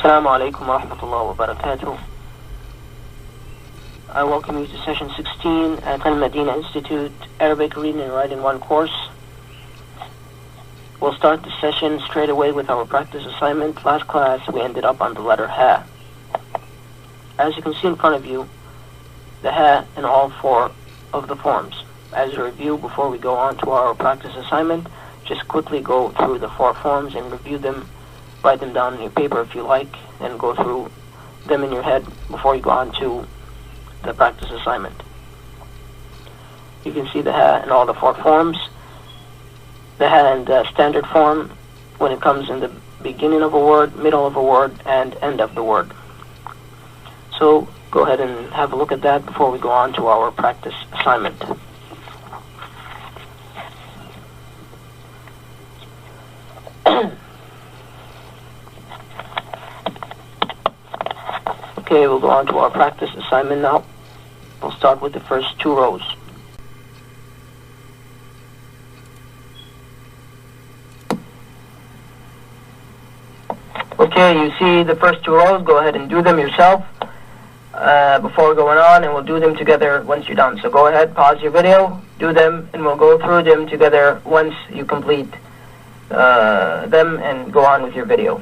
Assalamu alaikum wa rahmatullahi wa barakatuh. I welcome you to session 16 at Al Madina Institute Arabic Reading and Writing 1 course. We'll start the session straight away with our practice assignment. Last class we ended up on the letter Ha. As you can see in front of you, the Ha in all 4 of the forms. As a review, before we go on to our practice assignment, just quickly go through the 4 forms and review them. Write them down on your paper if you like, and go through them in your head before you go on to the practice assignment. You can see the Ha in all the 4 forms. The Ha in the standard form when it comes in the beginning of a word, middle of a word, and end of the word. So go ahead and have a look at that before we go on to our practice assignment. Okay, we'll go on to our practice assignment now. We'll start with the first 2 rows. Okay, you see the first 2 rows. Go ahead and do them yourself before going on, and we'll do them together once you're done. So go ahead, pause your video, do them, and we'll go through them together once you complete them and go on with your video.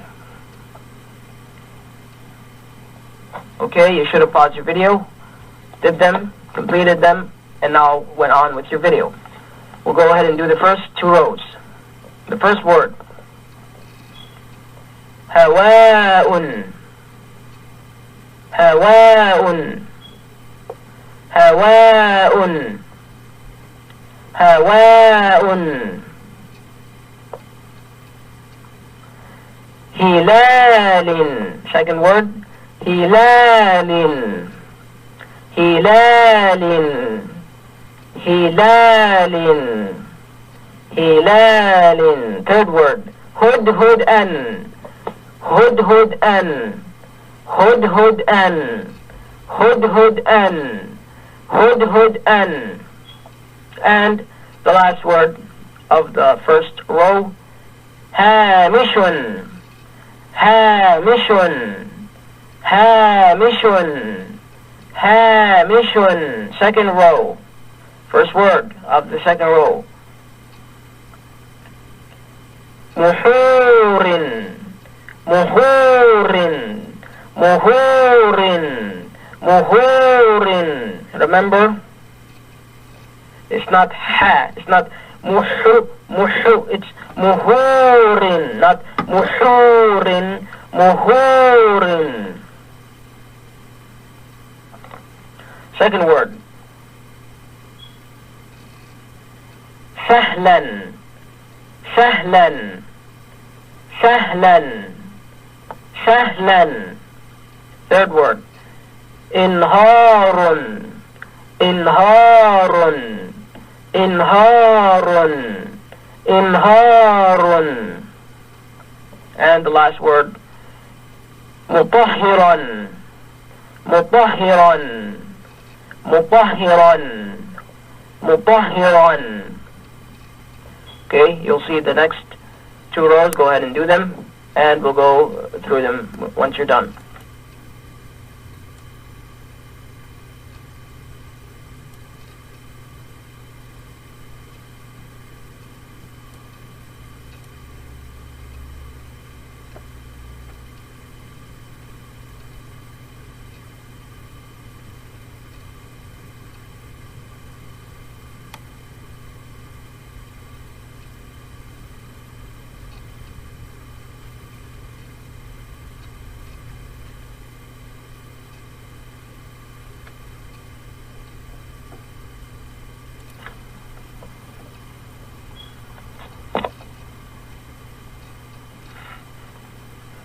Okay, you should have paused your video, did them, completed them, and now went on with your video. We'll go ahead and do the first 2 rows. The first word. هواء هواء هواء هواء هلال. Second word. هلال هلال هلال هلال. Third word. هدهدأ هدهدأ هدهدأ هدهدأ هدهدأ. And the last word of the first row. هامش هامش هامش هامش. Second row. First word of the second row. مهور مهور مهور مهور. Remember, it's not ha, it's not muhu muhu, it's muhurin, not muhurin, muhurin. Second word. سهلا سهلا سهلا سهلا. Third word. إنهار إنهار إنهار إنهار. And the last word. مطهرا مطهرا مطهرا مطهرا. Okay, you'll see the next 2 rows. Go ahead and do them, and we'll go through them once you're done.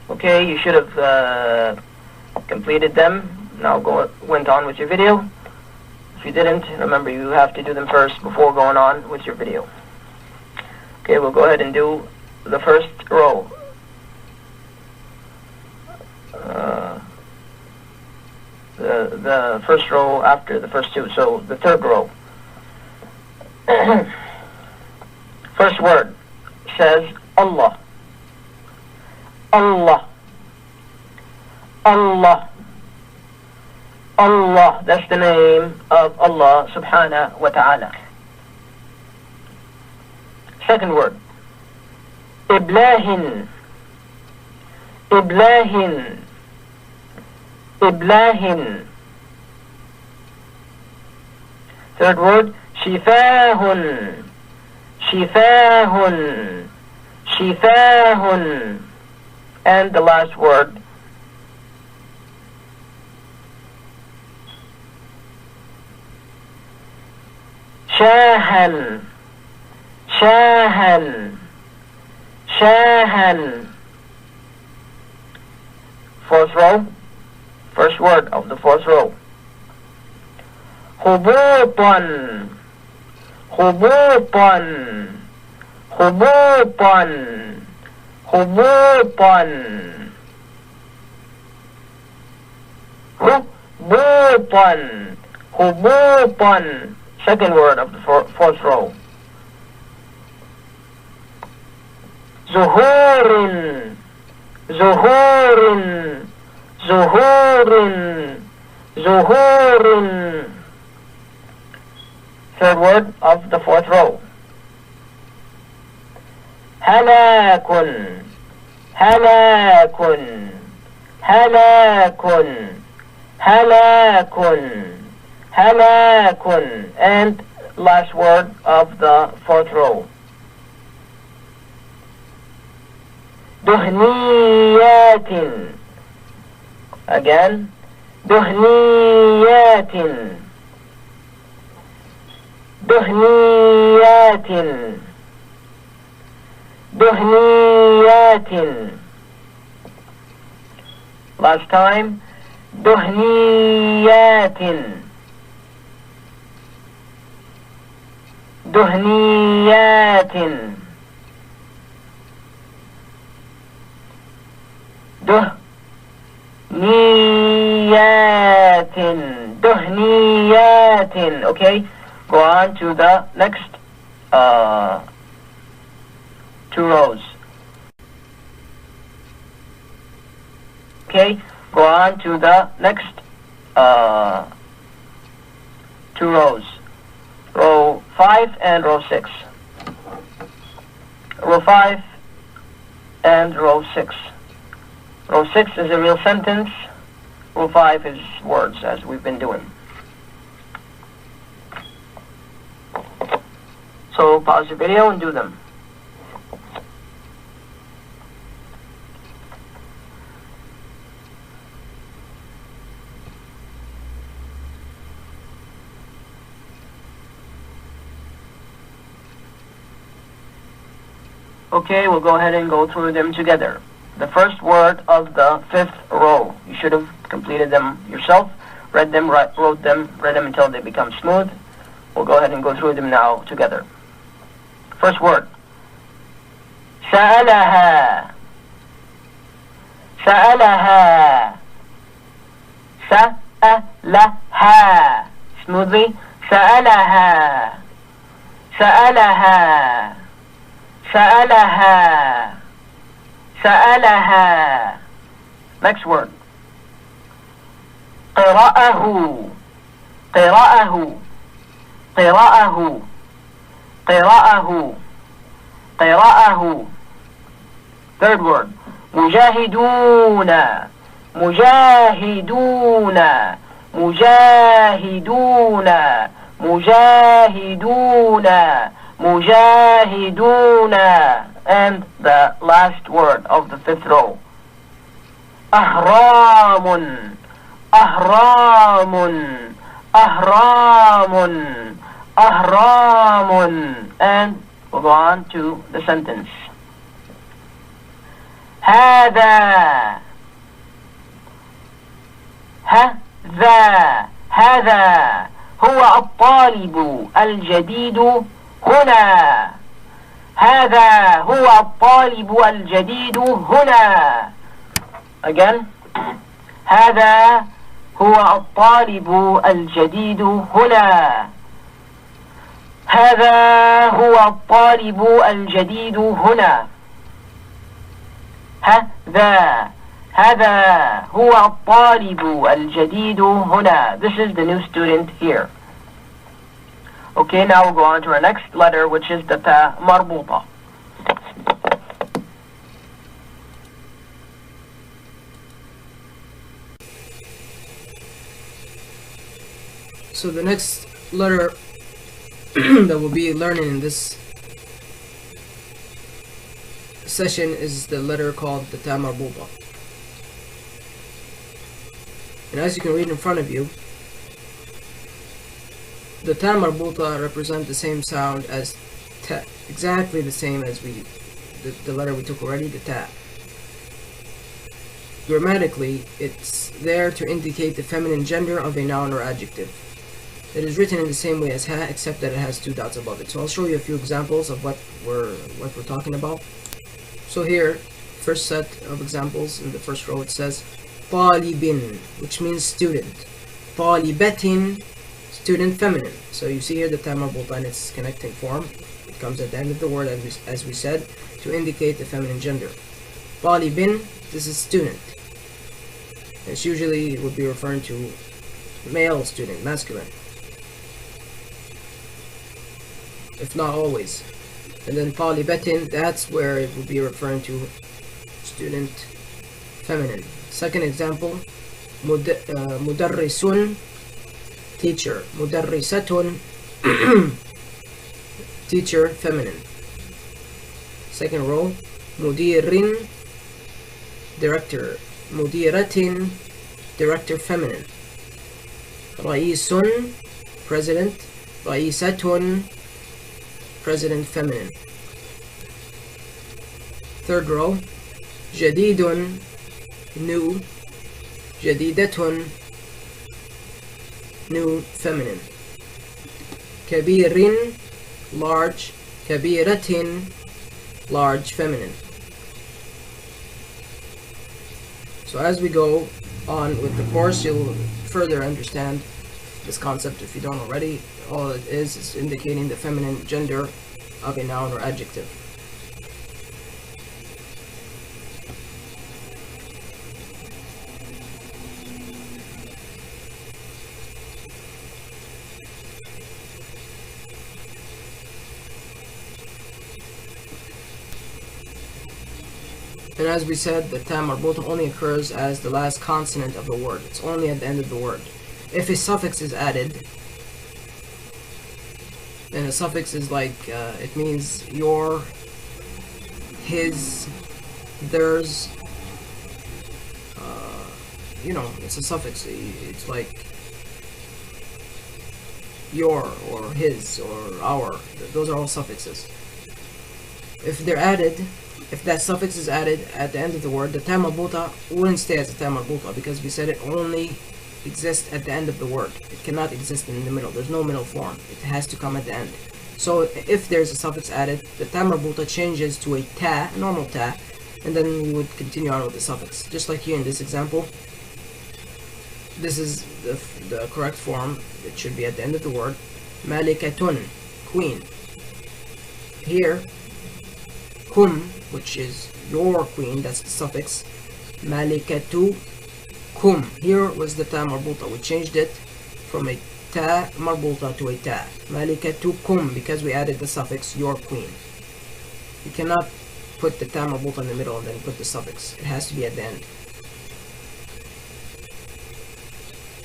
Okay, you should have completed them. Now went on with your video. If you didn't, remember you have to do them first before going on with your video. Okay, we'll go ahead and do the first row. The first row after the first 2, so the third row. First word says Allah. Allah. Allah. Allah, that's the name of Allah subhanahu wa ta'ala. Second word. Iblahin. Iblahin. Iblahin. Third word. Shifahun. Shifahun. Shifahun. And the last word. Shahan. Shahan. Shahan. Fourth row. First word of the fourth row. Khubutan. Khubutan. Khubutan. Khubutan. Khubutan. Khubutan. Second word of the fourth row. Zuhurin. Zuhurin. Zuhurin. Zuhurin. Third word of the fourth row. Halakun. Halakun. Halakun. Halakun. Halakun. And last word of the fourth row. Duhniyatin. Again. Duhniyatin. Duhniyatin. Duhniyatin. Last time. Duhniyatin. Duhniyatin. Duhniyatin. Duhniyatin. Okay, go on to the next two rows. Okay, go on to the next two rows. Row 5 and row 6. Row 5 and row 6. Row 6 is a real sentence. Row 5 is words, as we've been doing. So pause the video and do them. Okay, we'll go ahead and go through them together. The first word of the fifth row. You should have completed them yourself. Read them, wrote them, read them until they become smooth. We'll go ahead and go through them now together. First word. Sa'alaha. Sa'alaha. Sa'alaha. Smoothly. Sa'alaha. Sa'alaha. Sa'alaha. Sa'alaha. Next word. قرأه. قرأه. قرأه. قرأه. قرأه. Third word. مجاهدون. مجاهدون. مجاهدون. مجاهدون. مجاهدون. And the last word of the fifth row. أهرام. أهرام. أهرام. أهرام. And we'll go on to the sentence. هذا. هذا. هذا هو الطالب الجديد هنا. هذا هو الطالب الجديد هنا. Again. هذا هو الطالب الجديد هنا. هذا هو الطالب الجديد هنا. هذا. هذا هو الطالب الجديد هنا. This is the new student here. Okay, now we'll go on to our next letter, which is the ta marbuta. So the next letter that we'll be learning in this session is the letter called the ta marbuta. And as you can read in front of you, the ta marbuta represent the same sound as ta, exactly the same as the letter we took already, the ta. Grammatically, it's there to indicate the feminine gender of a noun or adjective. It is written in the same way as ha, except that it has two dots above it. So I'll show you a few examples of what we're talking about. So here, first set of examples in the first row, it says طالب, which means student. طالبة, student feminine. So you see here the ta marbuta in its connecting form. It comes at the end of the word, as we said, to indicate the feminine gender. طالب, this is student. It's usually would be referring to male student, masculine, if not always. And then طالبة, that's where it would be referring to student feminine. Second example, مدرس, teacher. مدرسة, teacher feminine. Second row, مدير, director. مديرة, director feminine. رئيس, president. رئيسة, president feminine. Third row, جديد, new. جديدة, new feminine. كبير, large. كبيرة, large feminine. So as we go on with the course, you'll further understand this concept if you don't already. All it is indicating the feminine gender of a noun or adjective. And as we said, the ta marbuta only occurs as the last consonant of the word. It's only at the end of the word. If a suffix is added, then a suffix is like, it means your, his, theirs, you know, it's a suffix. It's like your, or his, or our. Those are all suffixes. If they're added, if that suffix is added at the end of the word, the ta marbuta wouldn't stay as a ta marbuta, because we said it only exists at the end of the word. It cannot exist in the middle. There's no middle form. It has to come at the end. So if there's a suffix added, the ta marbuta changes to a ta, a normal ta, and then we would continue on with the suffix. Just like here in this example, this is the correct form. It should be at the end of the word. Malikatun, queen. Here, kum, which is your queen, that's the suffix. Malikatu kum. Here was the ta marbuta. We changed it from a ta marbuta to a ta. Malikatu kum, because we added the suffix your queen. You cannot put the ta marbuta in the middle and then put the suffix. It has to be at the end.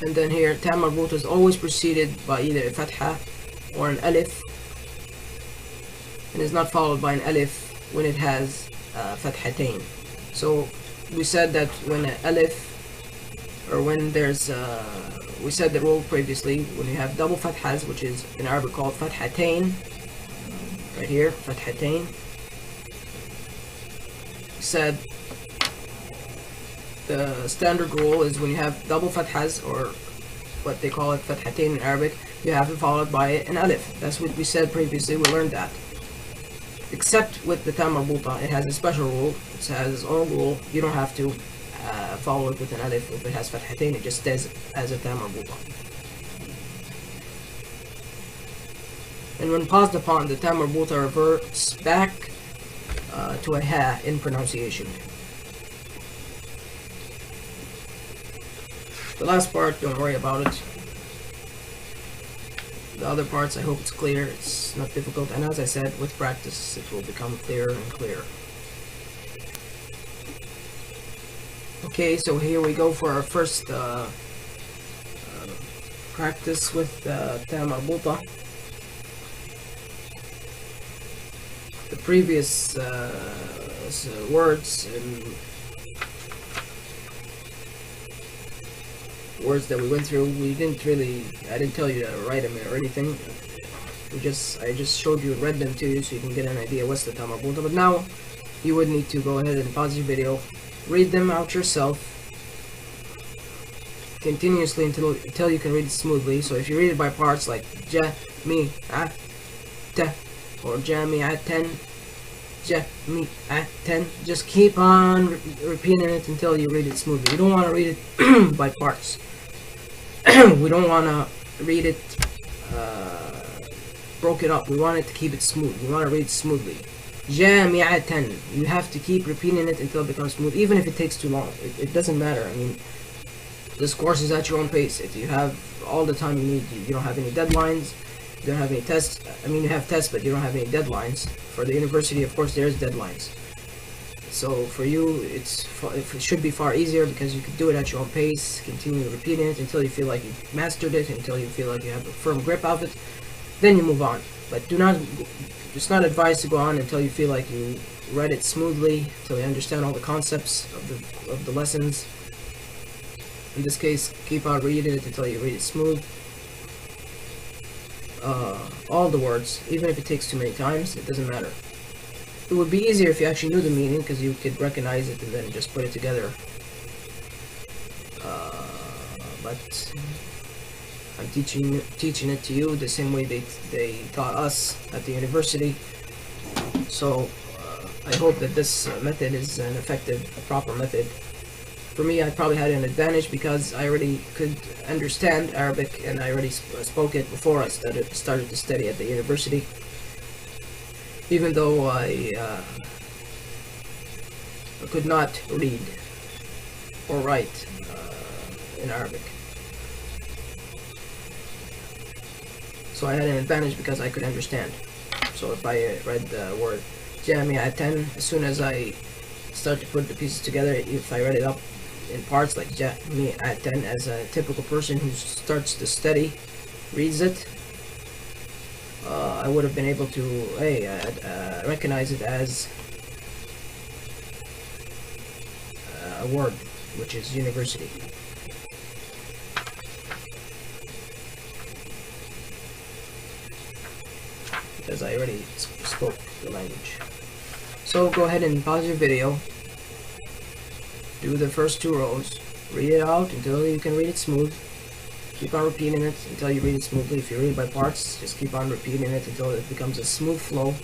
And then here, ta marbuta is always preceded by either a fatha or an alif, and is not followed by an alif when it has fathatain. So we said that when an alif, or when there's we said the rule previously, when you have double fathas, which is in Arabic called fathatain, right here, fathatain, said the standard rule is when you have double fathas, or what they call it fathatain in Arabic, you have to follow it by an alif. That's what we said previously. We learned that. Except with the ta marbuta, it has a special rule. It has its own rule. You don't have to follow it with an alif. If it has fathatain, it just stays as a ta marbuta. And when paused upon, the ta marbuta reverts back to a ha in pronunciation. The last part, don't worry about it. The other parts, I hope it's clear. It's not difficult, and as I said, with practice, it will become clearer and clearer. Okay, so here we go for our first practice with ta marbuta. The previous words and words that we went through, I didn't tell you to write them or anything. I just showed you, read them to you so you can get an idea what's the ta marbuta. But now you would need to go ahead and pause your video, read them out yourself continuously until you can read it smoothly. So if you read it by parts like ja, mi, a, ta, or ja, mi, a, ten, ja, mi, a, ten, just keep on repeating it until you read it smoothly. You don't want to read it by parts. We don't want to read it broken up. We want it to keep it smooth. We want to read it smoothly. Jami'atan. You have to keep repeating it until it becomes smooth, even if it takes too long. It doesn't matter. I mean, this course is at your own pace. If you have all the time you need, you don't have any deadlines, you don't have any tests. I mean, you have tests, but you don't have any deadlines. For the university, of course, there's deadlines. So for you, it should be far easier because you can do it at your own pace, continue repeating it until you feel like you've mastered it, until you feel like you have a firm grip of it. Then you move on. But it's not advised to go on until you feel like you read it smoothly, until you understand all the concepts of the lessons. In this case, keep on reading it until you read it smooth. All the words, even if it takes too many times, it doesn't matter. It would be easier if you actually knew the meaning, because you could recognize it and then just put it together. But I'm teaching it to you the same way they taught us at the university. So I hope that this method is an effective, proper method. For me, I probably had an advantage because I already could understand Arabic and I already spoke it before I started to study at the university. Even though I could not read or write in Arabic. So I had an advantage because I could understand. So if I read the word Jami'atan, as soon as I start to put the pieces together, if I read it up in parts like Jami'atan, as a typical person who starts to study reads it, I would have been able to recognize it as a word, which is university. Because I already spoke the language. So go ahead and pause your video, do the first 2 rows, read it out until you can read it smooth. Keep on repeating it until you read it smoothly. If you read it by parts, just keep on repeating it until it becomes a smooth flow.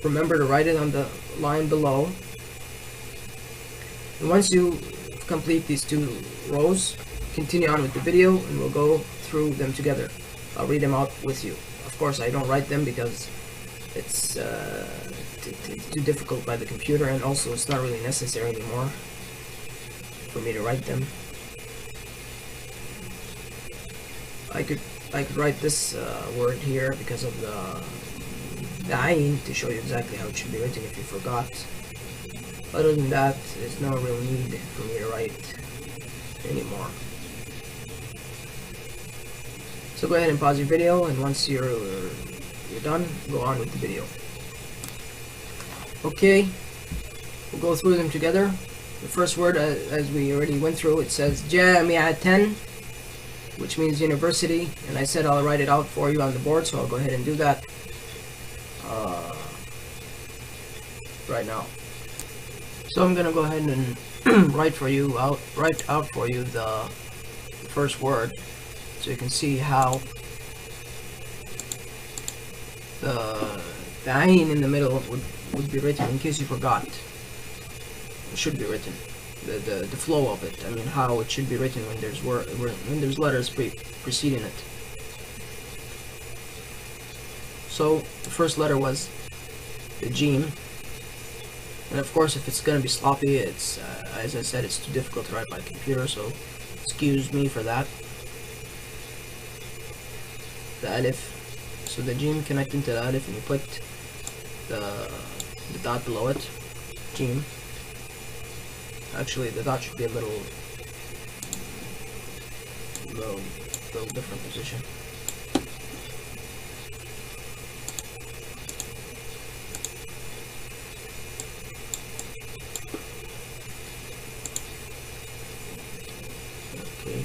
Remember to write it on the line below. And once you complete these 2 rows, continue on with the video and we'll go through them together. I'll read them out with you. Of course, I don't write them because it's too difficult by the computer, and also it's not really necessary anymore for me to write them. I could write this word here because of the ayn to show you exactly how it should be written if you forgot. Other than that, there's no real need for me to write anymore. So go ahead and pause your video, and once you're done, go on with the video. Okay, we'll go through them together. The first word, as we already went through, it says Jami'atan, which means university, and I said I'll write it out for you on the board, so I'll go ahead and do that right now. So I'm gonna go ahead and write out for you the first word, so you can see how the ayn in the middle would be written, in case you forgot. It should be written. The flow of it. I mean, how it should be written when there's letters preceding it. So the first letter was the Jim, and of course, if it's gonna be sloppy, it's as I said, it's too difficult to write by computer. So Excuse me for that. The alif. So the jim connecting to the alif, and you put the dot below it. Jim. Actually, the dot should be a little different position. Okay.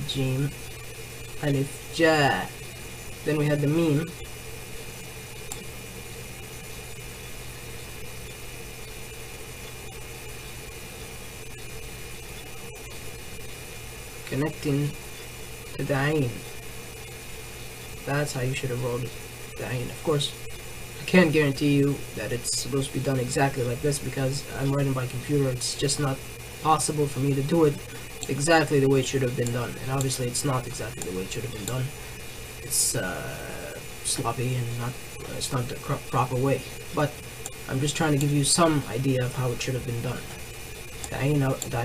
Jim, alif, ja. Then we had the meme. Connecting to the ain. That's how you should have rolled the ain. Of course, I can't guarantee you that it's supposed to be done exactly like this because I'm writing by computer. It's just not possible for me to do it exactly the way it should have been done. And obviously it's not exactly the way it should have been done. It's sloppy and it's not the proper way. But I'm just trying to give you some idea of how it should have been done. The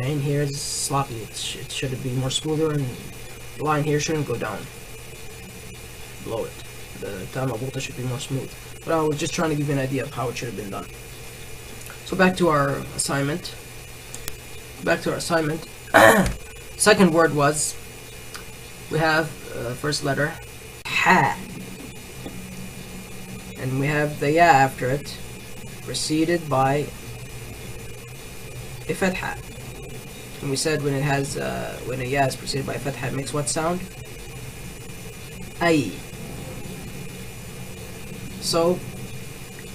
ain here is sloppy. It should be more smoother, and the line here shouldn't go down below it. The ta marbuta should be more smooth. But I was just trying to give you an idea of how it should have been done. So back to our assignment. Second word was, we have first letter ha, and we have the ya after it, preceded by a fatha. And we said when it has when a ya is preceded by a fatha, it makes what sound? Ay. So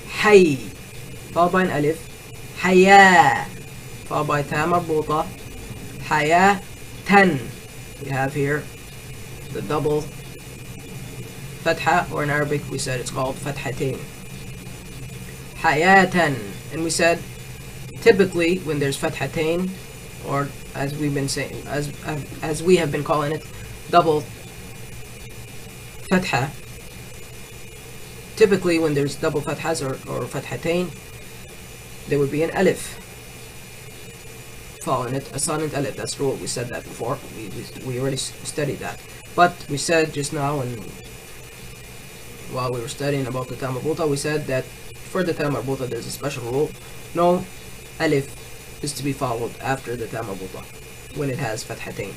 hay, followed by an alif. Haya, followed by ta marbuta. Hayatan. We have here the double fatha, or in Arabic we said it's called fathatain. Hayatan. And we said typically when there's fathatain, or as we've been saying, as we have been calling it, double fatha, typically when there's double fathas or fathatain, there would be an alif following it, a silent alif. That's true. We said that before. We already studied that. But we said just now, and while we were studying about the ta marbuta, we said that for the ta marbuta there's a special rule. No alif is to be followed after the ta marbuta when it has fathatain.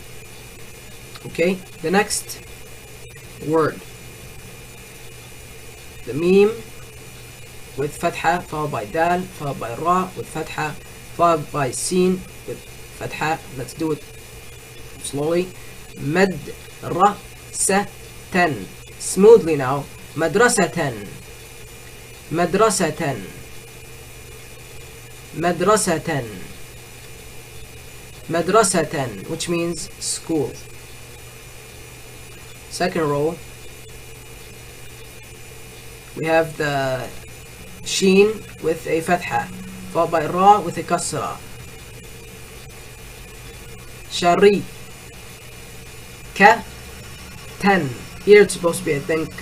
Okay, the next word, the meme with fatha, followed by dal, followed by ra with fatha, followed by sin with fatha. Let's do it slowly. Madrasatan. Smoothly now. Madrasatan. Madrasatan. Madrasatan. Madrasatan, which means school. Second row, we have the sheen with a fatha, followed by ra with a kasra. Shari ka tan. Here it's supposed to be, I think,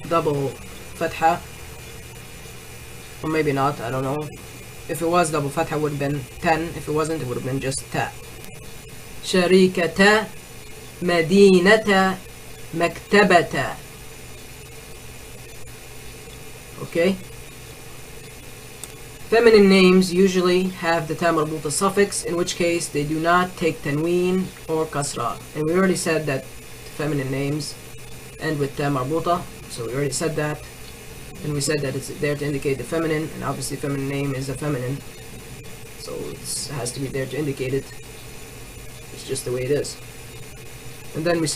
double fatha, or maybe not, I don't know. If it was double fatha, it would have been 10. If it wasn't, it would have been just ta. Sharikata, madinata, maktabata. Okay. Feminine names usually have the ta marbuta suffix, in which case they do not take tanween or kasra. And we already said that feminine names end with ta marbuta, so we already said that. And we said that it's there to indicate the feminine, and obviously feminine name is a feminine, so it has to be there to indicate it. It's just the way it is. And then we're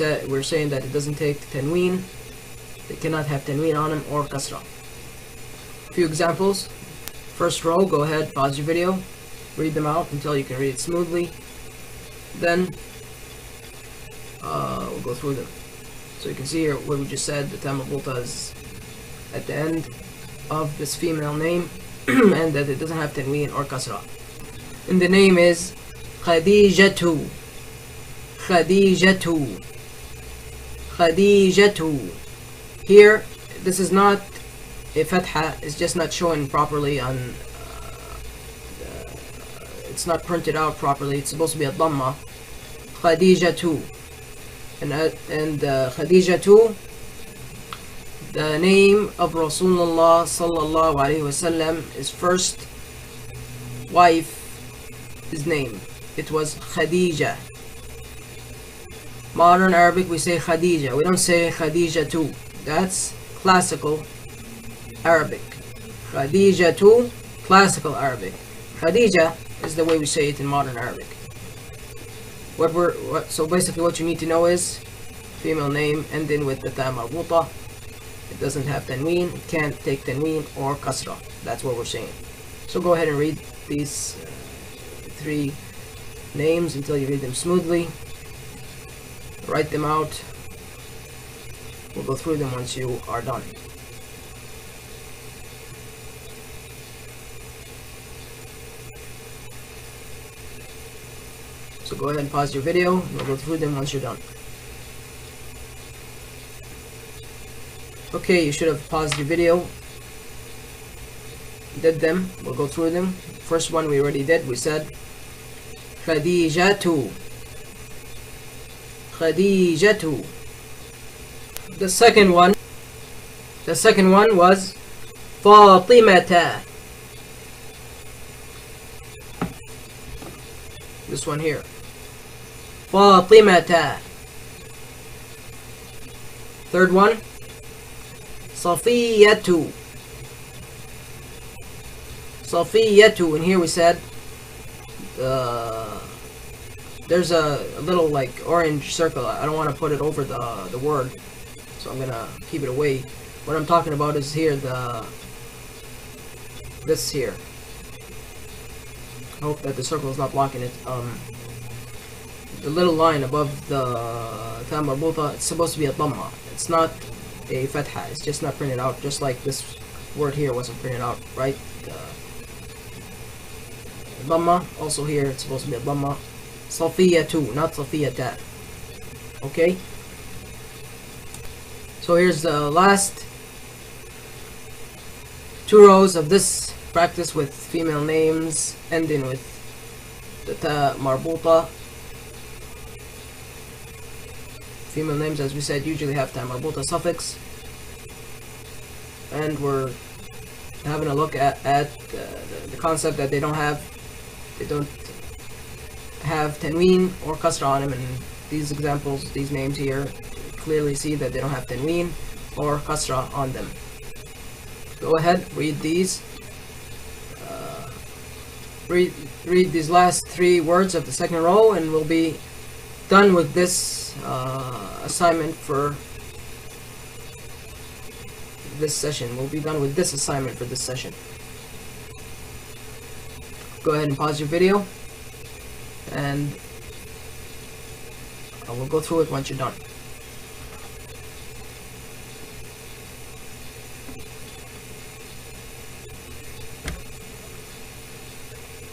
saying that it doesn't take tanween. They cannot have tanween on them or kasra. A few examples. First row, go ahead, pause your video, read them out until you can read it smoothly. Then we'll go through them. So you can see here what we just said. The ta marbuta is at the end of this female name, and that it doesn't have tanween or kasra. And the name is Khadijatu. Khadijatu. Khadijatu. Here, this is not a fatha is just not shown properly on it's not printed out properly. It's supposed to be a dhamma. Khadijatu, and Khadijatu, the name of Rasulullah sallallahu alaihi wasallam, his first wife's name. It was Khadija. Modern Arabic we say Khadija. We don't say Khadijatu. That's classical Arabic. Khadijatu, classical Arabic. Khadija is the way we say it in modern Arabic. So basically what you need to know is female name ending with the ta marbuta. It doesn't have tanween. It can't take tanween or kasra. That's what we're saying. So go ahead and read these three names until you read them smoothly. Write them out. We'll go through them once you are done. So go ahead and pause your video. We'll go through them once you're done. Okay, you should have paused your video. Did them. We'll go through them. First one we already did. We said Khadijatu. Khadijatu. The second one was Fatimata. This one here. Fatimata. Third one, Safiyatu. Safiyatu. And here we said there's a little like orange circle. I don't want to put it over the word, so I'm gonna keep it away. What I'm talking about is here, this here. I hope that the circle is not blocking it. The little line above the ta marbuta, it's supposed to be a dhamma. It's not a fatha. It's just not printed out, just like this word here wasn't printed out, right? Dhamma, also here it's supposed to be a dhamma. Safiyatu, not Safiyata. Okay? So here's the last two rows of this practice with female names ending with the ta marbuta. Female names, as we said, usually have ta marbuta suffix. And we're having a look at the concept that they don't have tanween or kasra on them. And these examples, these names here, clearly see that they don't have tanween or kasra on them. Go ahead, read these. Read these last three words of the second row, and we'll be done with this assignment for this session. We'll be done with this assignment for this session. Go ahead and pause your video, and I will go through it once you're done.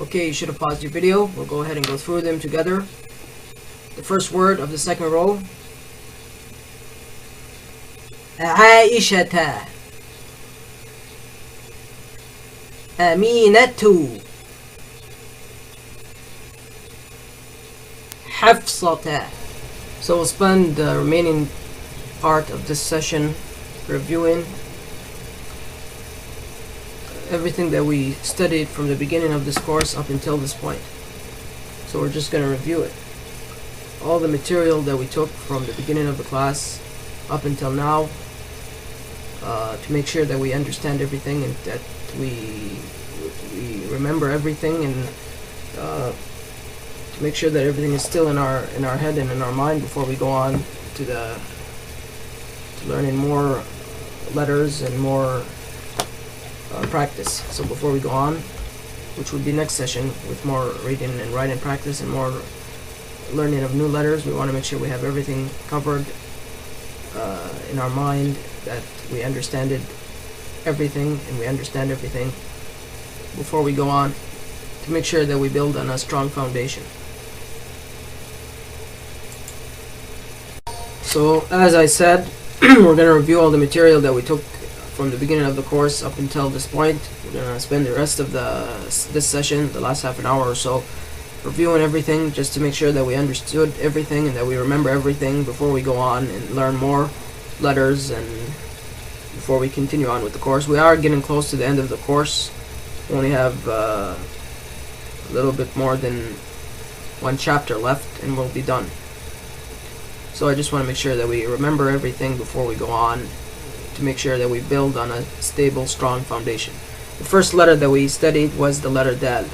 Okay, you should have paused your video. We'll go ahead and go through them together. The first word of the second row, Aishata, Aminatu, Hafsata. So we'll spend the remaining part of this session reviewing everything that we studied from the beginning of this course up until this point. So we're just going to review it. All the material that we took from the beginning of the class up until now, to make sure that we understand everything and that we remember everything, and to make sure that everything is still in our head and in our mind before we go on to learning more letters and more practice. So before we go on, which would be next session with more reading and writing practice and more learning of new letters, we want to make sure we have everything covered in our mind, that we understand everything and we understand everything before we go on, to make sure that we build on a strong foundation. So as I said, we're going to review all the material that we took from the beginning of the course up until this point. We're gonna spend the rest of this session, the last half an hour or so, reviewing everything just to make sure that we understood everything and that we remember everything before we go on and learn more letters and before we continue on with the course. We are getting close to the end of the course. We only have a little bit more than one chapter left and we'll be done. So I just want to make sure that we remember everything before we go on to make sure that we build on a stable, strong foundation. The first letter that we studied was the letter Dal.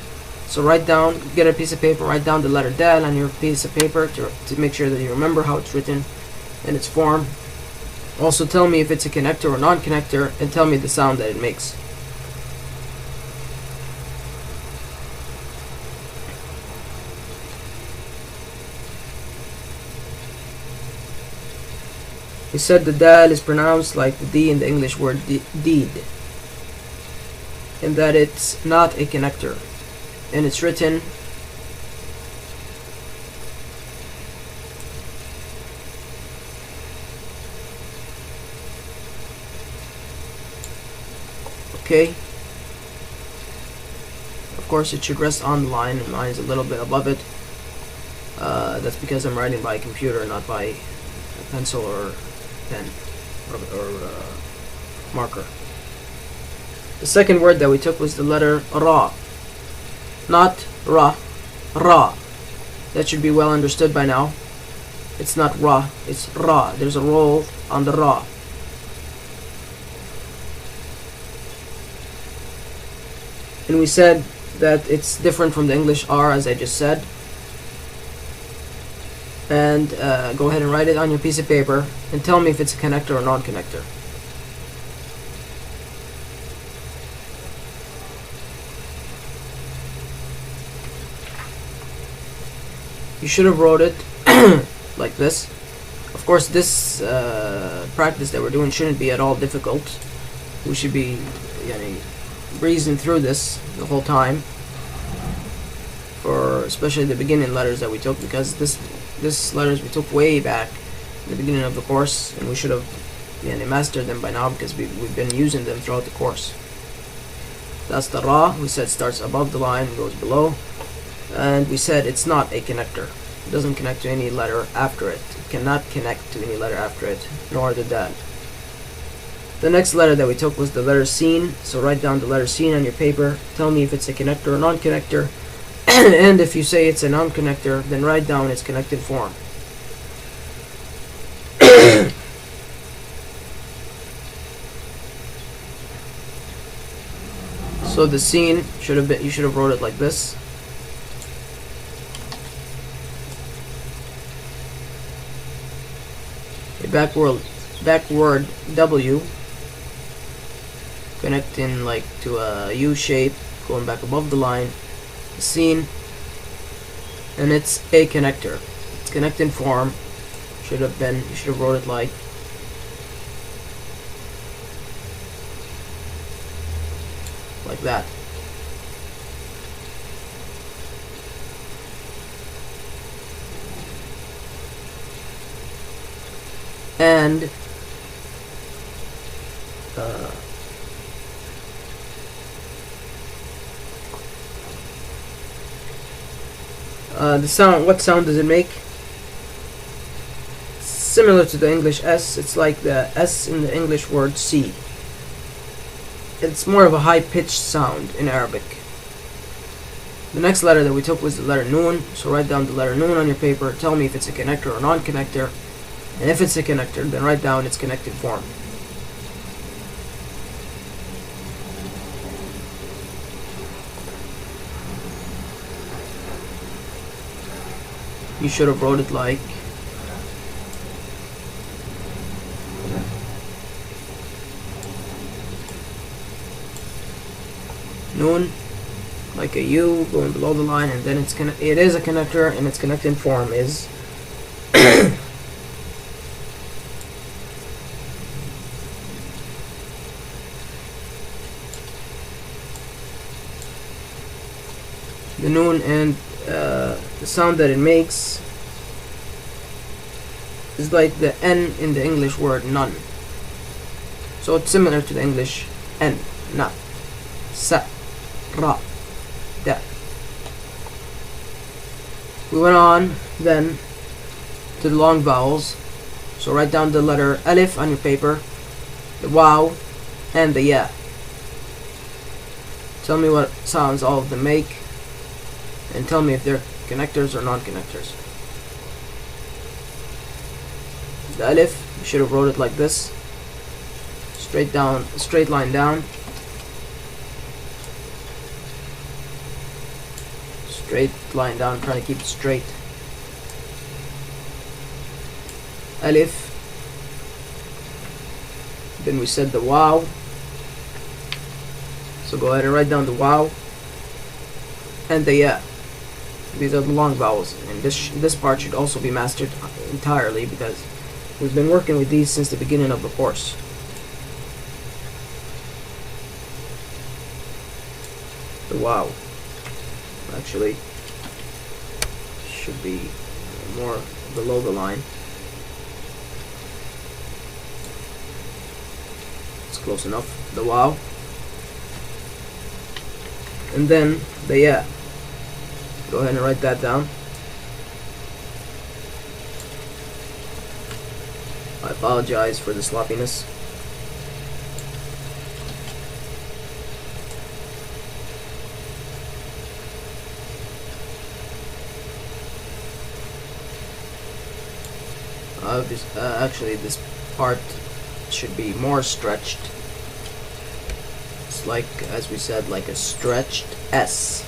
So write down, get a piece of paper, write down the letter Dal on your piece of paper to make sure that you remember how it's written in its form. Also tell me if it's a connector or non-connector and tell me the sound that it makes. We said the Dal is pronounced like the D in the English word deed, and that it's not a connector, and it's written okay. Of course it should rest on the line, and mine is a little bit above it. That's because I'm writing by computer, not by a pencil or pen or marker. The second word that we took was the letter Ra. Not Ra, Ra. That should be well understood by now. It's not Ra, it's Ra. There's a roll on the Ra. And we said that it's different from the English R, as I just said. And go ahead and write it on your piece of paper and tell me if it's a connector or non-connector. You should have wrote it like this. Of course, this practice that we're doing shouldn't be at all difficult. We should be breezing through this the whole time, for especially the beginning letters that we took, because this letters we took way back in the beginning of the course, and we should have mastered them by now because we've been using them throughout the course. That's the Ra. We said starts above the line and goes below, and we said it's not a connector. It doesn't connect to any letter after it. It cannot connect to any letter after it, nor the Dal. The next letter that we took was the letter Sin. So write down the letter Sin on your paper. Tell me if it's a connector or non-connector. And if you say it's a non-connector, then write down its connected form. So the Sin should have been, you should have wrote it like this. A backward W connecting like to a U shape, going back above the line. Sin, and it's a connector. Its connecting form should have been, you should have wrote it like that. And the sound, what sound does it make? Similar to the English S, it's like the S in the English word see. It's more of a high-pitched sound in Arabic. The next letter that we took was the letter Noon, so write down the letter Noon on your paper. Tell me if it's a connector or non-connector, and if it's a connector, then write down its connected form. You should have wrote it like Noon, like a U going below the line, and then it is a connector, and its connecting form is the Noon, and the sound that it makes is like the N in the English word none. So it's similar to the English N, na, sa, ra, da. We went on then to the long vowels. So write down the letter alif on your paper, the waw, and the ya. Tell me what sounds all of them make, and tell me if they're connectors or non-connectors. The alif, you should have wrote it like this. Straight down, straight line down. Straight line down, trying to keep it straight. Alif. Then we said the waw. So go ahead and write down the waw and the ya. These are the long vowels, and this part should also be mastered entirely because we've been working with these since the beginning of the course. The waw actually should be more below the line. It's close enough. The waw. And then the ya. Go ahead and write that down. I apologize for the sloppiness. Actually, this part should be more stretched. It's like, as we said, like a stretched S.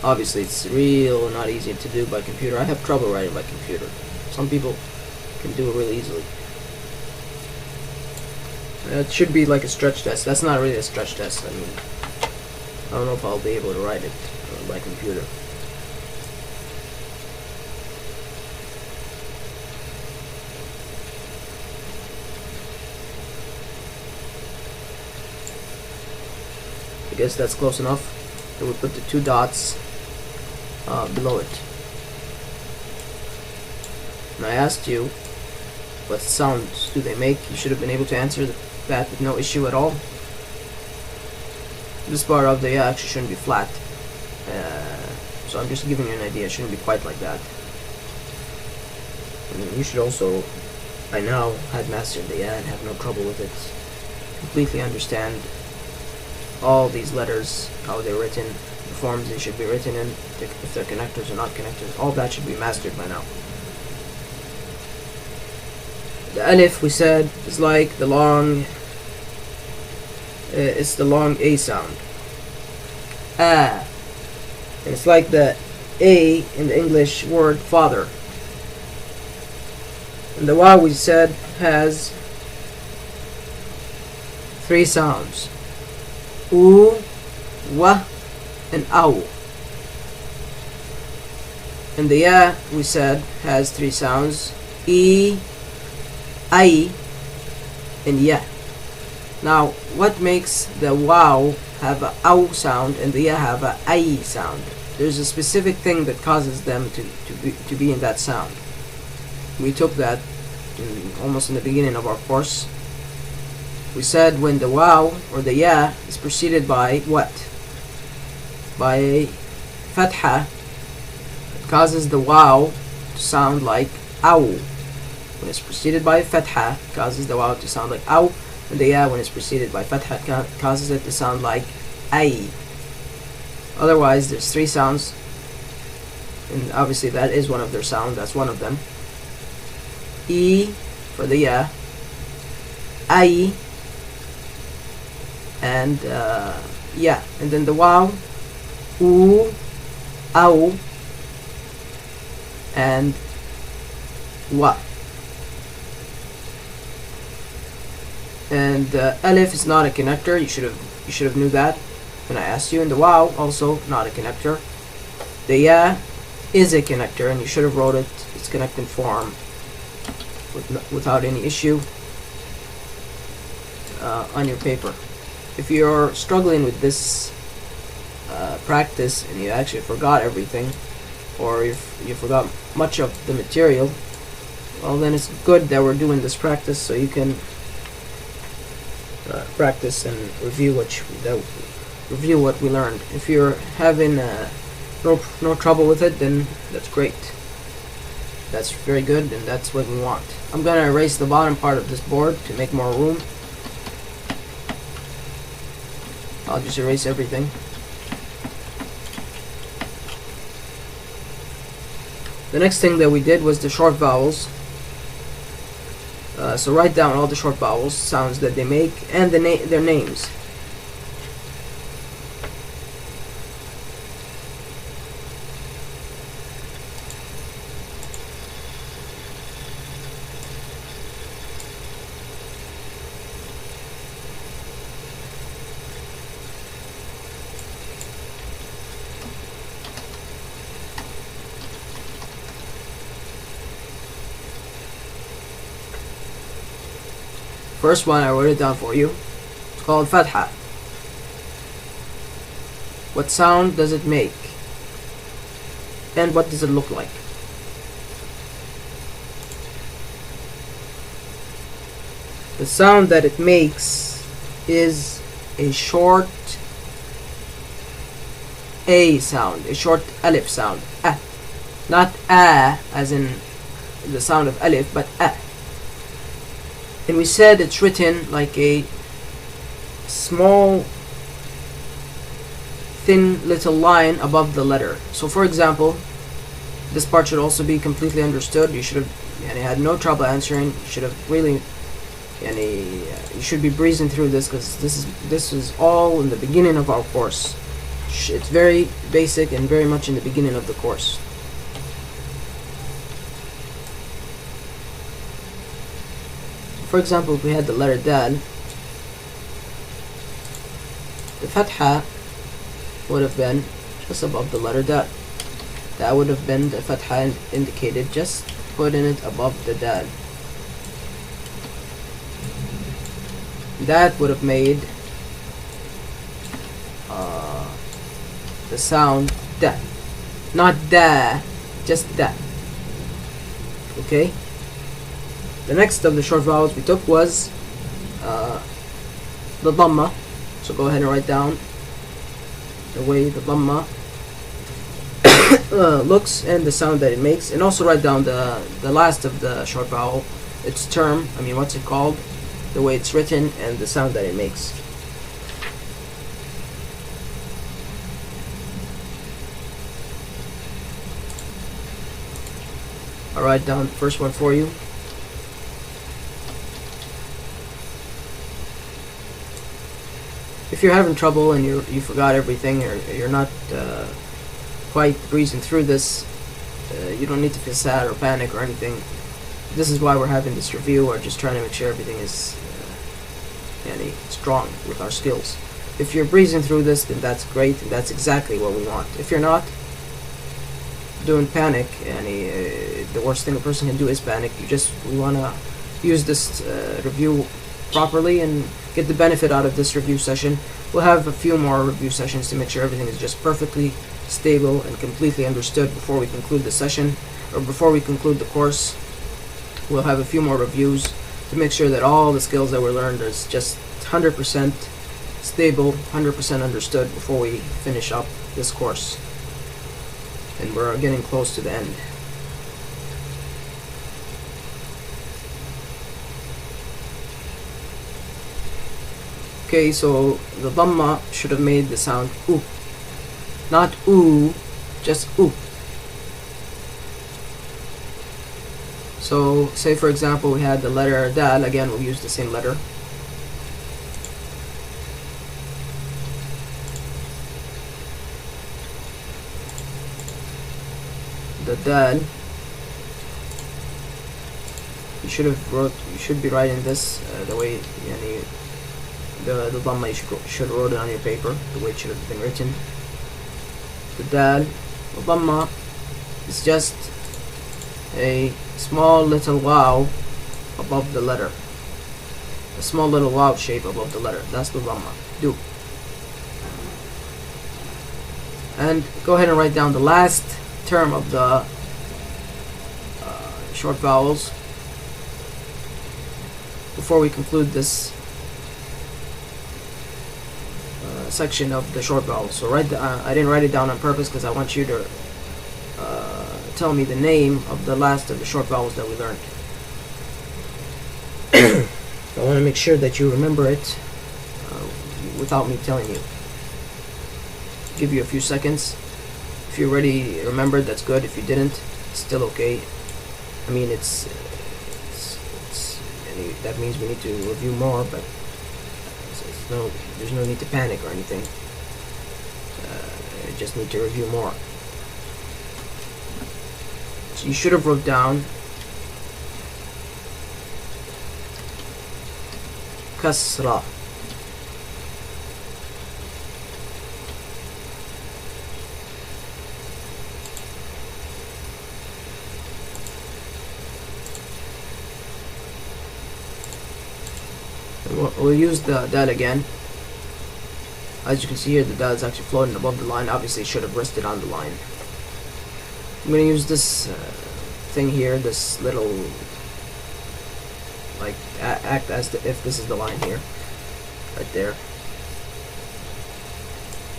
Obviously, it's real not easy to do by computer. I have trouble writing by computer. Some people can do it really easily. It should be like a stretched S. That's not really a stretched S. I mean, I don't know if I'll be able to write it by computer. I guess that's close enough. Then we put the two dots below it. And I asked you, what sounds do they make? You should have been able to answer that with no issue at all. This part of the ya actually shouldn't be flat. So I'm just giving you an idea. It shouldn't be quite like that. I mean, you should also, by now, have mastered the ya and have no trouble with it. Completely understand all these letters, how they're written, the forms they should be written in, if they're connectors or not connectors. All that should be mastered by now. The alif, we said, is like the long, it's the long A sound. Ah. And it's like the A in the English word father. And the waw, we said, has three sounds. U, wa, and aw. And the ya, we said, has three sounds. E, I, and ya. Now, what makes the waw have a ow sound and the ya have a I sound? There's a specific thing that causes them to be in that sound. We took that almost in the beginning of our course. We said when the waw or the ya is preceded by what? By fatha, it causes the waw to sound like ow. When it's preceded by fatha, it causes the waw to sound like ow, and the ya, when it's preceded by fatha, causes it to sound like ay. Otherwise, there's three sounds, and obviously that is one of their sounds. That's one of them. E for the ya, I, and yeah, and then the waw, u, aw, and wa. And alif is not a connector. You should have knew that when I asked you. And the waw also not a connector. The ya is a connector, and you should have wrote it its connecting form without any issue on your paper. If you're struggling with this practice and you actually forgot everything, or if you forgot much of the material, well, then it's good that we're doing this practice so you can practice and review what we learned. If you're having no trouble with it, then that's great. That's very good, and that's what we want. I'm gonna erase the bottom part of this board to make more room. I'll just erase everything. The next thing that we did was the short vowels. So write down all the short vowels, sounds that they make, and their names. First one, I wrote it down for you. It's called Fatha. What sound does it make? And what does it look like? The sound that it makes is a short A sound, a short Alif sound. Not A as in the sound of Alif, but A. And we said it's written like a small thin little line above the letter. So for example, this part should also be completely understood. You should have had no trouble answering. You should have really you should be breezing through this, because this is all in the beginning of our course. It's very basic and very much in the beginning of the course. For example, if we had the letter Dal, the Fatha would have been just above the letter Dal. That would have been the Fatha indicated, just putting it above the Dal. That would have made the sound Da. Not Da, just Da. Okay? The next of the short vowels we took was the Dhamma. So go ahead and write down the way the Dhamma looks and the sound that it makes, and also write down the last of the short vowel, its term, what's it called, the way it's written, and the sound that it makes. I'll write down the first one for you. If you're having trouble and you forgot everything, or you're not quite breezing through this, you don't need to feel sad or panic or anything. This is why we're having this review. We're just trying to make sure everything is strong with our skills. If you're breezing through this, then that's great, and that's exactly what we want. If you're not, don't panic. The worst thing a person can do is panic. We want to use this review properly and get the benefit out of this review session. We'll have a few more review sessions to make sure everything is just perfectly stable and completely understood before we conclude the session, or before we conclude the course. We'll have a few more reviews to make sure that all the skills that we learned is just 100% stable, 100% understood before we finish up this course. And we're getting close to the end. Okay, so the Dhamma should have made the sound U. Not oo, just U. So, say for example we had the letter Dal, again we'll use the same letter. The Dal, you should be writing this the way the Dhamma, you should wrote it on your paper the way it should have been written. The Dal, the Dhamma is just a small little wow above the letter. A small little wow shape above the letter. That's the Dhamma. Do. And go ahead and write down the last term of the short vowels before we conclude this section of the short vowels. So I didn't write it down on purpose because I want you to tell me the name of the last of the short vowels that we learned. I want to make sure that you remember it without me telling you. Give you a few seconds. If you already remembered, that's good. If you didn't, it's still okay. I mean, that means we need to review more, but there's no need to panic or anything. I just need to review more. So you should have wrote down kasra. We'll use the dal again. As you can see here, the dal is actually floating above the line. Obviously, it should have rested on the line. I'm going to use this thing here, this little, like, act as if this is the line here, right there.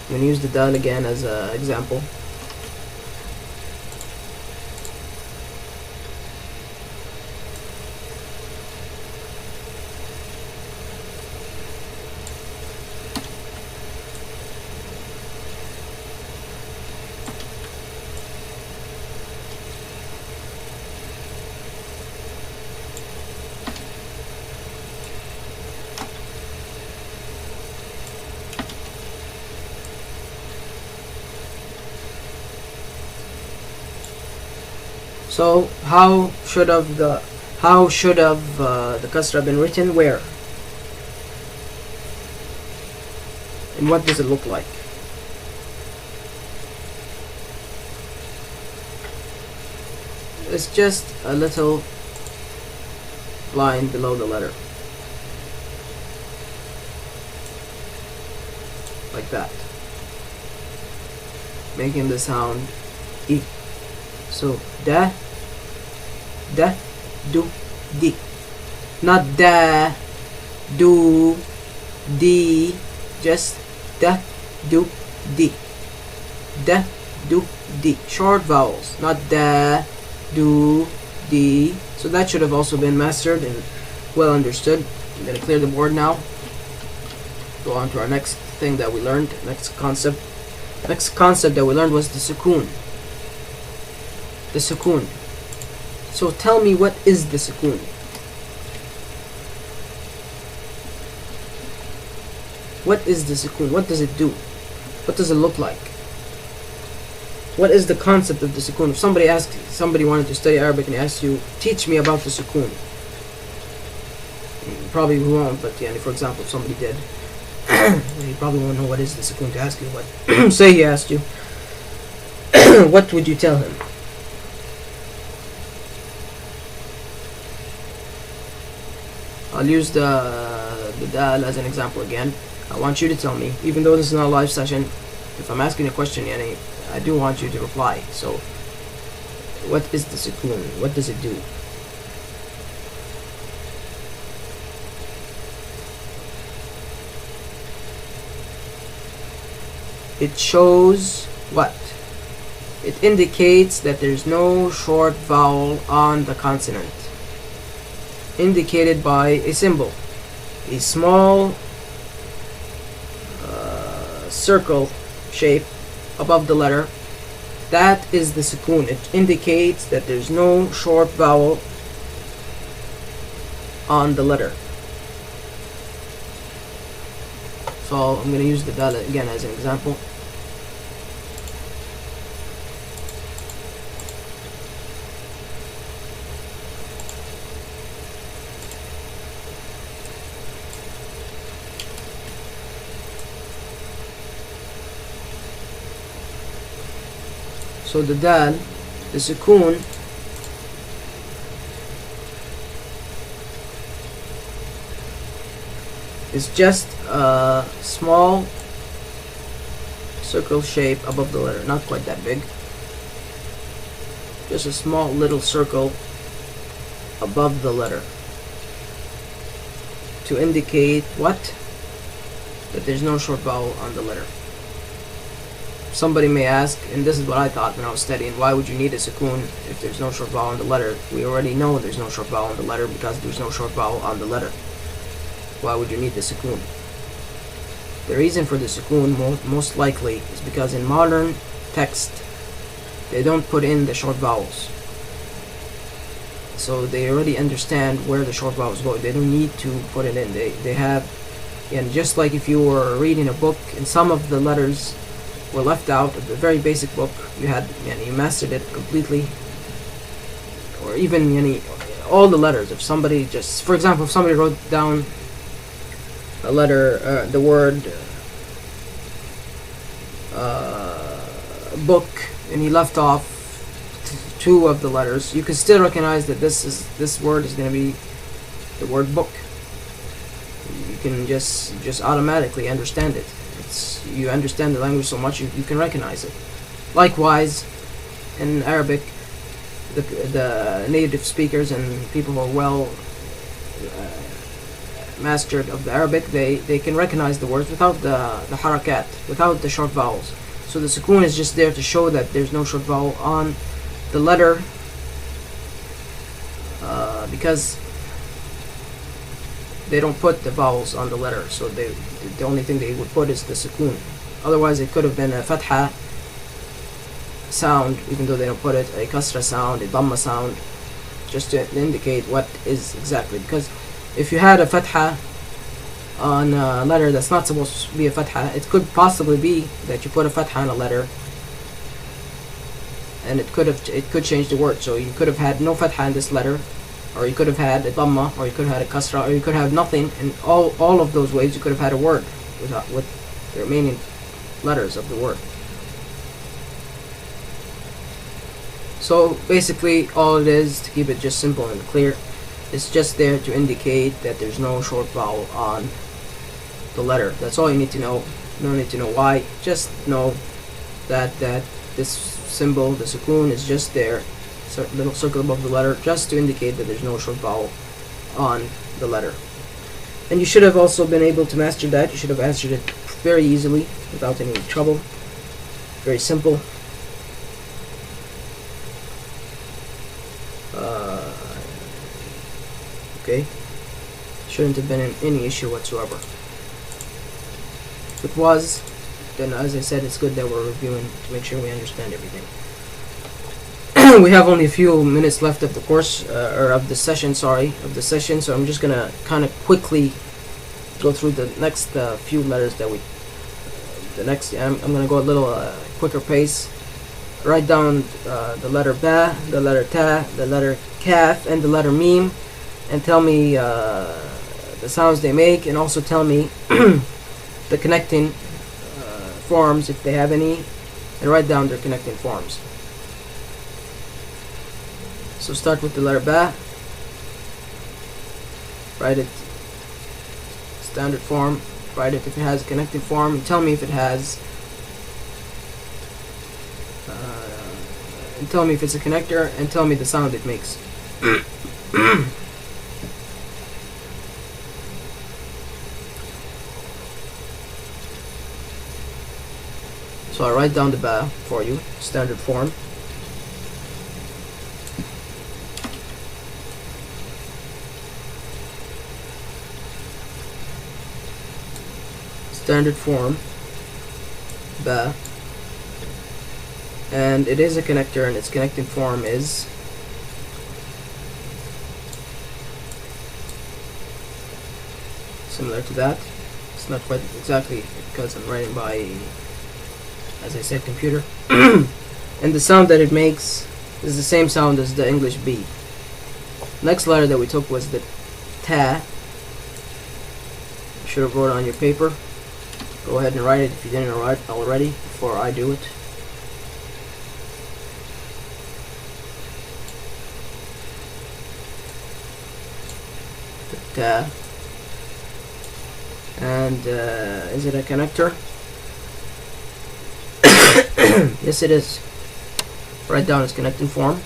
I'm going to use the dal again as an example. So how should have the kasra been written? Where? And what does it look like? It's just a little line below the letter, like that, making the sound E. So da, do, di. Not da, do, di. Just da, do, di. Da, do, di. Short vowels. Not da, do, di. So that should have also been mastered and well understood. I'm going to clear the board now. Go on to our next thing that we learned. Next concept that we learned was the sukoon. The sukoon. So tell me, what is the sukoon? What is the sukoon? What does it do? What does it look like? What is the concept of the sukoon? If somebody wanted to study Arabic and asked you, teach me about the sukoon. Probably won't, but yeah, for example, if somebody did, you probably won't know what is the sukoon to ask you, but say he asked you, what would you tell him? I'll use the dal as an example again. I want you to tell me, even though this is not a live session, if I'm asking a question, Yani, I do want you to reply. So, what is the sukoon? What does it do? It shows what? It indicates that there's no short vowel on the consonant, indicated by a symbol, a small circle shape above the letter. That is the sukoon. It indicates that there's no short vowel on the letter. So I'm going to use the dal again as an example. So the dal, the sukoon, is just a small circle shape above the letter, not quite that big. Just a small little circle above the letter to indicate what? that there's no short vowel on the letter. Somebody may ask, and this is what I thought when I was studying, why would you need a sukoon if there's no short vowel on the letter? We already know there's no short vowel on the letter because there's no short vowel on the letter. Why would you need the sukoon? The reason for the sukoon most likely is because in modern text they don't put in the short vowels. So they already understand where the short vowels go. They don't need to put it in. They have, and just like if you were reading a book and some of the letters were left out of the very basic book, you mastered it completely, or even all the letters. If somebody just, for example, if somebody wrote down a letter, the word book, and he left off two of the letters, you can still recognize that this word is going to be the word book. You can just automatically understand it. You understand the language so much you can recognize it. Likewise, in Arabic, the native speakers and people who are well mastered of the Arabic, they can recognize the words without the harakat, without the short vowels. So the sukoon is just there to show that there's no short vowel on the letter, because they don't put the vowels on the letter, so the only thing they would put is the sukoon. Otherwise it could have been a fatha sound, even though they don't put it, a kasra sound, a dhamma sound, just to indicate what is exactly. Because if you had a fatha on a letter that's not supposed to be a fatha, it could possibly be that you put a fatha on a letter and it could change the word. So you could have had no fatha in this letter, or you could have had a dhamma, or you could have had a kasra, or you could have nothing. In all of those ways you could have had a word with the remaining letters of the word. So basically all it is, to keep it just simple and clear, it's just there to indicate that there's no short vowel on the letter. That's all you need to know. No need to know why. Just know that this symbol, the sukoon, is just there, little circle above the letter, just to indicate that there's no short vowel on the letter. And you should have also been able to master that. You should have mastered it very easily without any trouble. Very simple. Okay, shouldn't have been any issue whatsoever. If it was, then as I said, it's good that we're reviewing to make sure we understand everything. We have only a few minutes left of the course, or of the session, so I'm just gonna kind of quickly go through the next few letters that I'm gonna go a little quicker pace. Write down the letter ba, the letter ta, the letter kaf, and the letter mim, and tell me the sounds they make, and also tell me the connecting forms if they have any, and write down their connecting forms. So start with the letter ba, write it standard form, write it if it has a connecting form, and tell me if it has, and tell me if it's a connector, and tell me the sound it makes. So I write down the ba for you, standard form. Standard form, ba, and it is a connector, and its connecting form is similar to that. It's not quite exactly because I'm writing by, as I said, computer. And the sound that it makes is the same sound as the English B. Next letter that we took was the ta. You should have wrote it on your paper. Go ahead and write it if you didn't write it already before I do it. The ta. And is it a connector? Yes, it is. Write down its connecting form.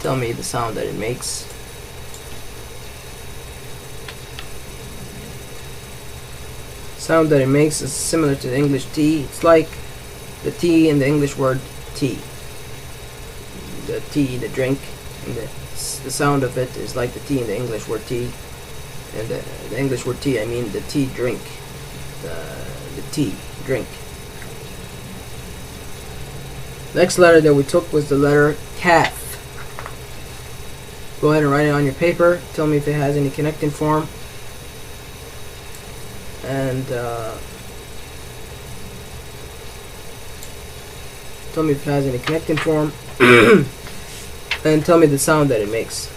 tell me the sound that it makes. Sound that it makes is similar to the English T. It's like the T in the English word tea. The tea, the drink, and the sound of it is like the T in the English word tea. And the English word tea, I mean the tea drink. The tea drink. Next letter that we took was the letter kaf. Go ahead and write it on your paper. Tell me if it has any connecting form. And tell me if it has any connecting form. And tell me the sound that it makes.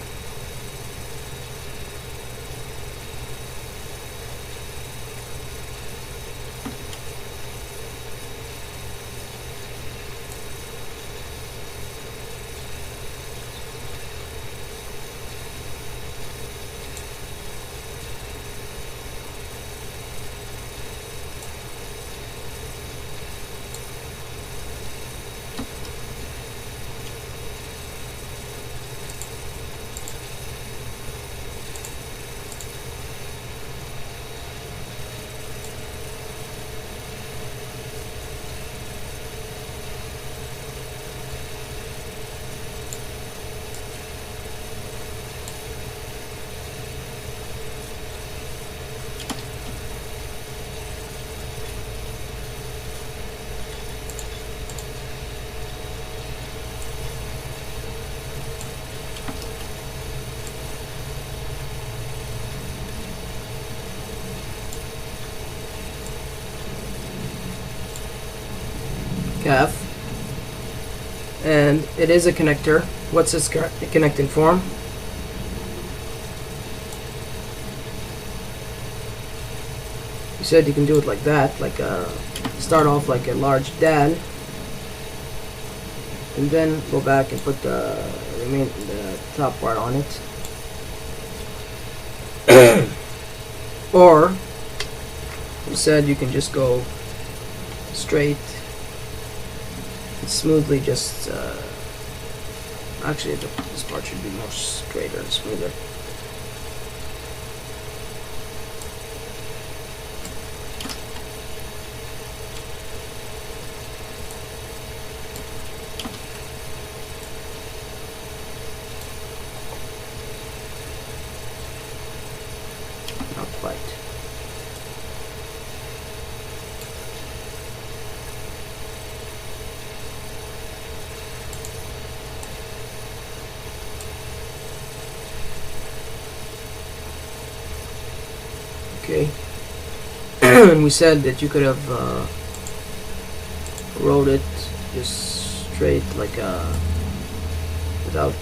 Kaf, and it is a connector. What's its connecting form? You said you can do it like that, like start off like a large dal, and then go back and put the top part on it. Or you said you can just go straight and smoothly, just actually this part should be more straighter and smoother. Not quite. Okay. And we said that you could have wrote it just straight, like without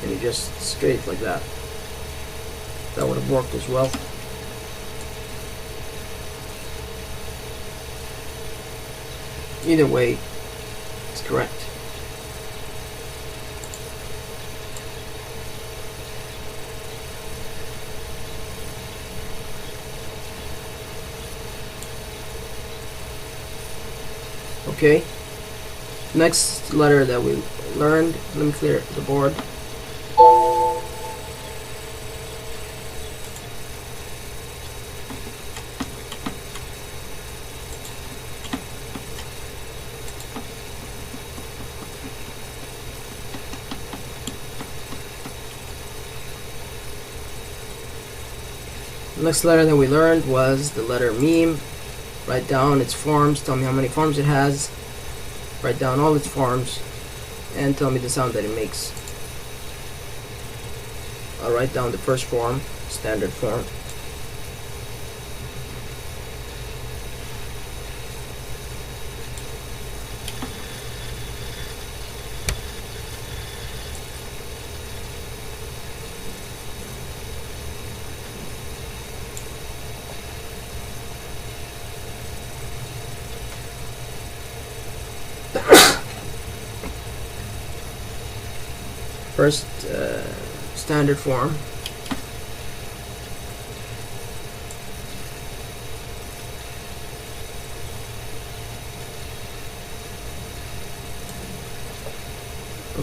any, just straight like that. That would have worked as well. Either way, it's correct. Okay. Next letter that we learned, let me clear the board. Next letter that we learned was the letter meme. Write down its forms, tell me how many forms it has, write down all its forms, and tell me the sound that it makes. I'll write down the first form, standard form. First standard form.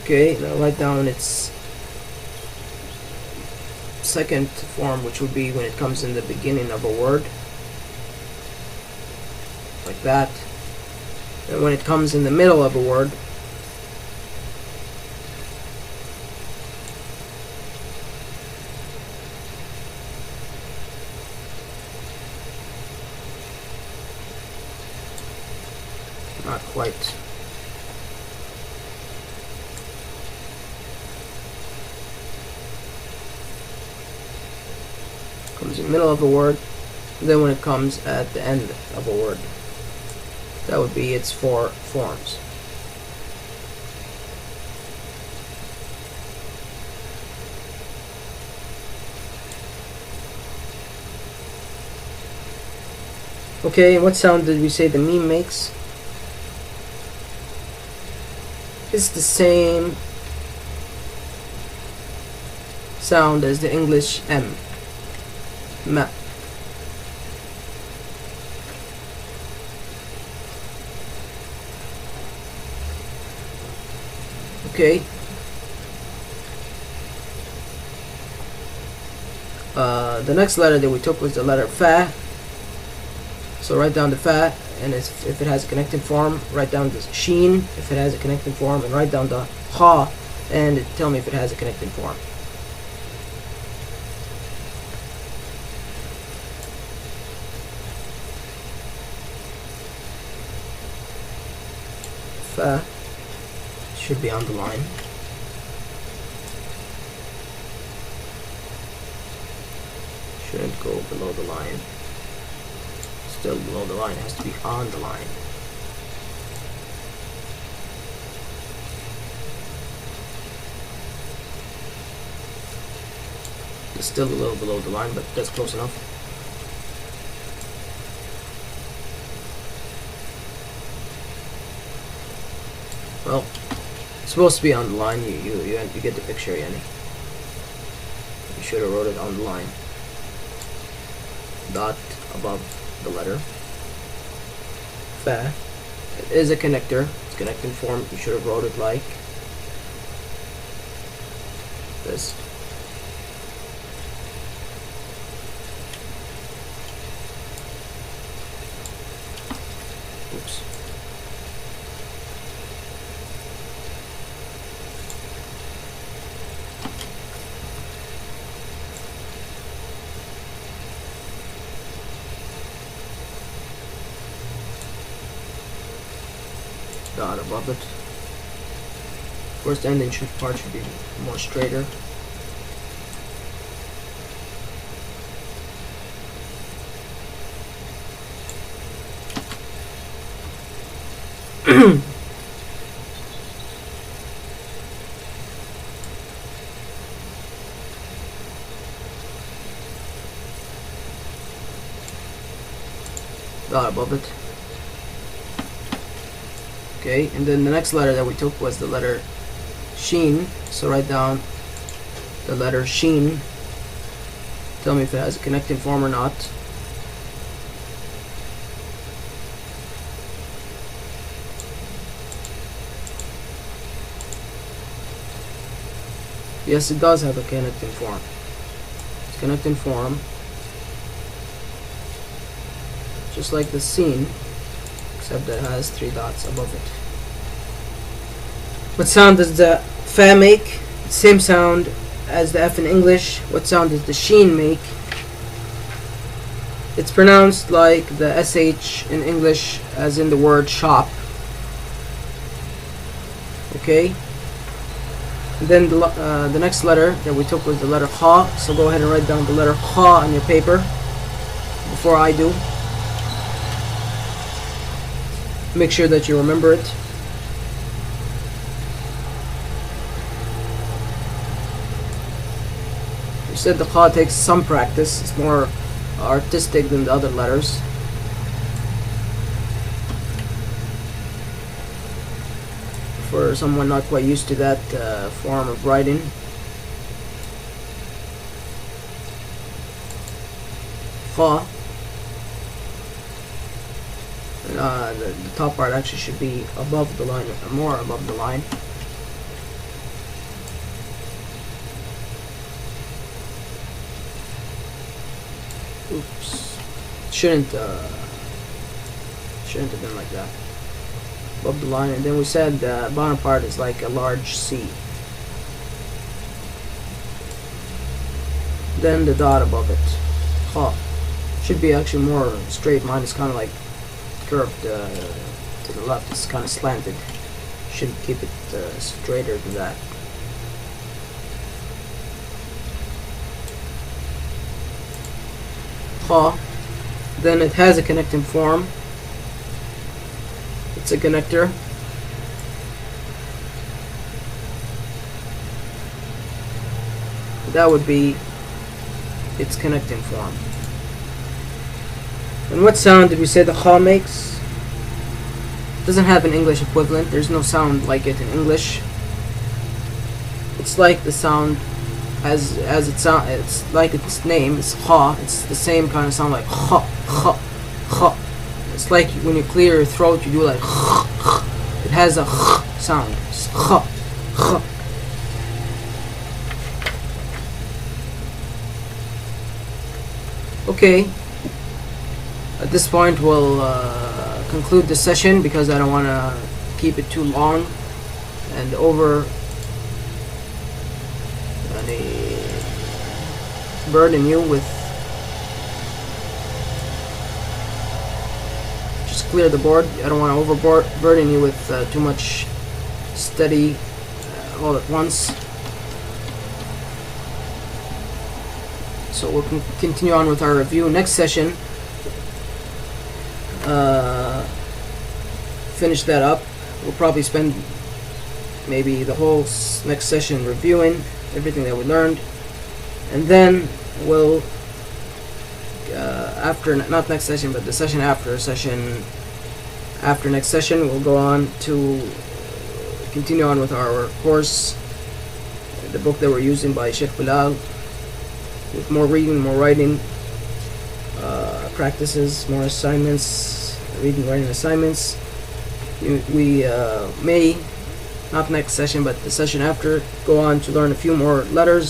Okay, now write down its second form, which would be when it comes in the beginning of a word, like that. And when it comes in the middle of a word, not quite. Comes in the middle of a word, and then when it comes at the end of a word. That would be its 4 forms. Okay, and what sound did we say the meme makes? It's the same sound as the English M. Ma. Okay. The next letter that we took was the letter Fa. So write down the Fa, and if it has a connecting form, write down the Sheen if it has a connecting form, and write down the Ha, and tell me if it has a connecting form. Fa should be on the line. Shouldn't go below the line. Still below the line, has to be on the line. It's still a little below the line, but that's close enough. Well, it's supposed to be on the line. You get the picture, Yanni. You should have wrote it on the line. Dot above the letter. Fa. It is a connector. It's connecting form. You should have wrote it like this. Oops. Dot above it. First ending part should be more straighter. Dot above it. Okay, and then the next letter that we took was the letter Sheen. So write down the letter Sheen. Tell me if it has a connecting form or not. Yes, it does have a connecting form. It's connecting form, just like the scene, except that it has 3 dots above it. What sound does the Fa make? Same sound as the F in English. What sound does the Sheen make? It's pronounced like the SH in English, as in the word shop. Okay? And then the next letter that we took was the letter Ha. So go ahead and write down the letter Ha on your paper before I do. Make sure that you remember it. You said the Ha takes some practice. It's more artistic than the other letters. For someone not quite used to that form of writing. Ha. The top part actually should be above the line, more above the line. Oops. Shouldn't have been like that. Above the line, and then we said the bottom part is like a large C. Then the dot above it. Ha. Should be actually more straight. Mine is kind of like curved to the left. It's kind of slanted. Should keep it straighter than that. Ha. Then it has a connecting form. It's a connector. That would be its connecting form. And what sound did we say the kha makes? It doesn't have an English equivalent. There's no sound like it in English. It's like the sound as it sound. It's like its name. It's kha. It's the same kind of sound like kha, kha, kha. It's like when you clear your throat, you do like it has a sound. It's kha, kha. Okay. At this point, we'll conclude the session because I don't want to keep it too long and burden you with. Just clear the board. I don't want to burden you with too much study all at once. So we'll continue on with our review next session. Finish that up. We'll probably spend maybe the whole next session reviewing everything that we learned, and then we'll after, not next session, but the session after next session, we'll go on to continue on with our course, the book that we're using by Sheikh Bilal, with more reading, more writing practices, more assignments, reading, writing assignments. We may, not next session, but the session after, go on to learn a few more letters